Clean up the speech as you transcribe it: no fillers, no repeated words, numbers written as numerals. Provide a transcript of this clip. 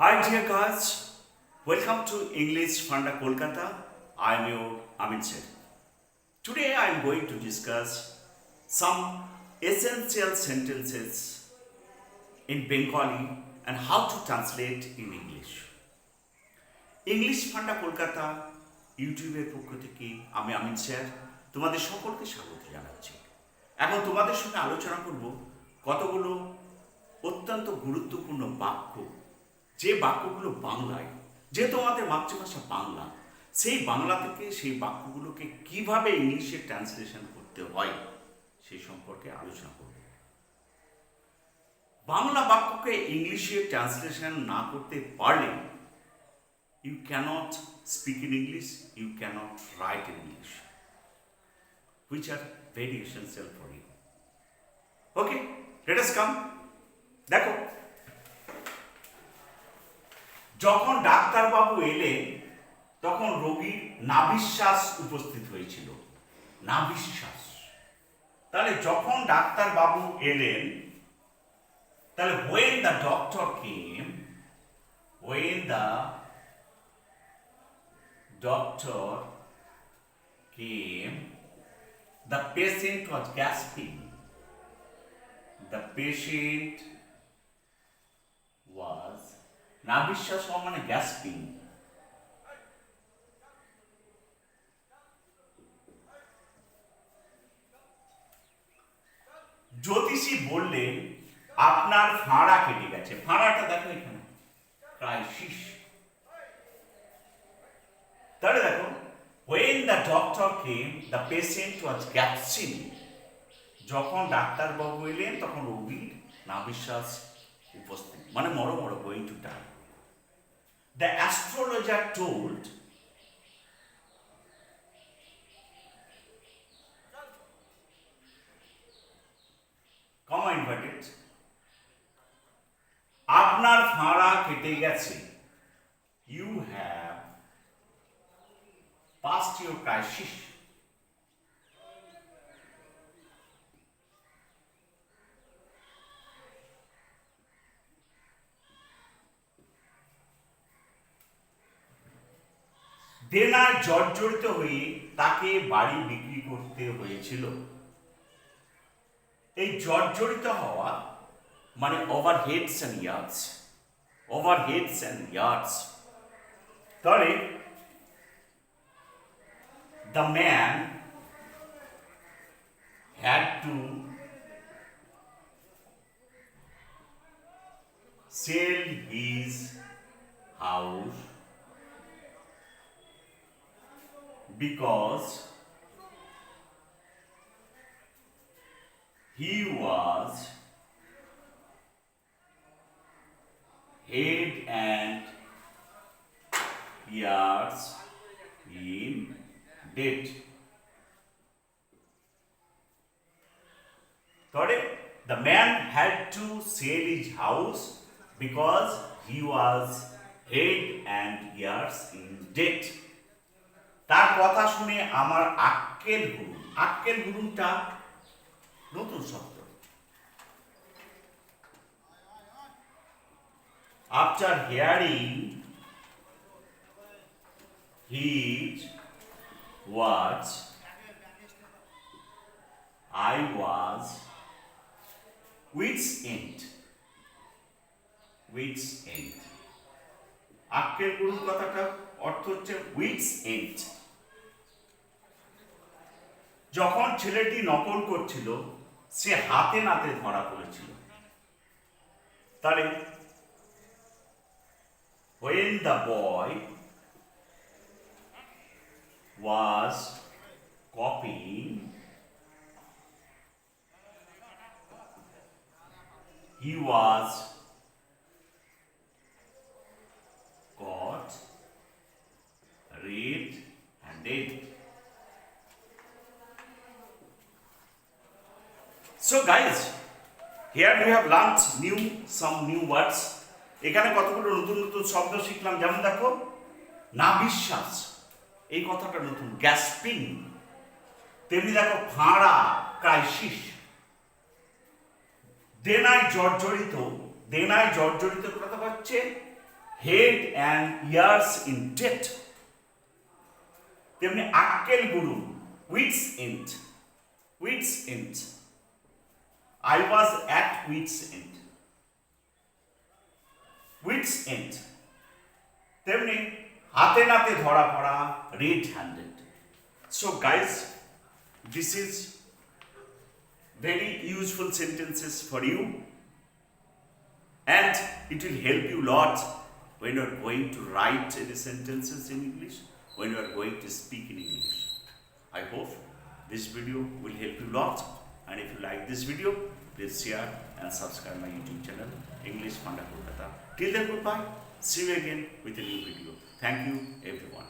Hi dear guys, welcome to English Funda Kolkata. I am your Amin Seth. Today I am going to discuss some essential sentences in Bengali and how to translate in English. English funda Kolkata ইউটিউবের পক্ষ থেকে আমি আমিন sir তোমাদের সকলকে স্বাগত জানাচ্ছি। এখন তোমাদের সঙ্গে আলোচনা করব কতগুলো অত্যন্ত গুরুত্বপূর্ণ বাক্য, যে বাক্যগুলো বাংলায়, যে তোমাদের মাতৃভাষা বাংলা, সেই বাংলা থেকে সেই বাক্যগুলোকে কিভাবে ইংলিশে ট্রান্সলেশন করতে হয় সেই সম্পর্কে আলোচনা করব। বাংলা বাক্যকে ইংলিশে ট্রান্সলেশন না করতে পারলে you cannot speak in English, you cannot write in English, which are very essential for you. Okay, let us come. দেখো, যখন ডাক্তারবাবু এলেন তখন রোগীর নাভিশ্বাস উপস্থিত হয়েছিল। নাভিশ্বাস, তাহলে যখন ডাক্তারবাবু এলেন, তাহলে when the doctor came, when the doctor came, the patient was gasping. The patient was নাভিশ্বাস মানে গ্যাসপিং। জ্যোতিষী বললেন আপনার ফাঁড়া কেটে গেছে। ফাঁড়াটা দেখো এখানে, ক্রাইসিস। তাহলে দেখো, when the doctor came, the patient was gasping. যখন ডাক্তারবাবু এলেন তখন রোগীর নাভিশ্বাস উপস্থিত, মানে মরো মরো, going to die. The astrologer told comma inverted, আপনার ফাঁড়া কেটে গেছে, you have passed your crisis. দেনায় জর্জরিত হয়ে তাকে বাড়ি বিক্রি করতে হয়েছিল। এই জর্জরিত হওয়া মানে ওভারহেডস অ্যান্ড ইয়ার্ডস, ওভারহেডস অ্যান্ড ইয়ার্ডস। তাহলে the man had to sell his house because he was head and years in debt. Got it? The man had to sell his house because he was head and years in debt. তার কথা শুনে আমার আক্কেল গুরুম, আক্কেল গুরুমটা নতুন শব্দ। After hearing his words, I was wit's end. Wit's end. আক্কেল গুরুম কথাটা অর্থ হচ্ছে wit's end. যখন ছেলেটি নকল করছিল সে হাতে নাতে ধরা পড়েছিল। তাহলে when the boy was copying, he was caught, red-handed. So guys, here we have learnt some new words. এখানে কতগুলো নতুন নতুন শব্দ শিখলাম। যেমন দেখো, নাভিশ্বাস, এই কথাটা নতুন, গ্যাসপিং। তেমনি দেখো ফাঁড়া, ক্রাইসিস। দেনায় জর্জরিত, দেনায় জর্জরিত কথা হচ্ছে head and ears in debt, তেমনি আক্কেল গুরু, wits end, wits end. I was at wits end, wits end. তেমনি হাতে নাতে ধরা পড়া, red handed. So guys, this is very useful sentences for you, and it will help you lot when you are going to write any sentences in English, when you are going to speak in English. I hope this video will help you lot, and if you like this video, please share and subscribe my YouTube channel English Funda Kolkata. Till then, goodbye. See you again with a new video. Thank you everyone.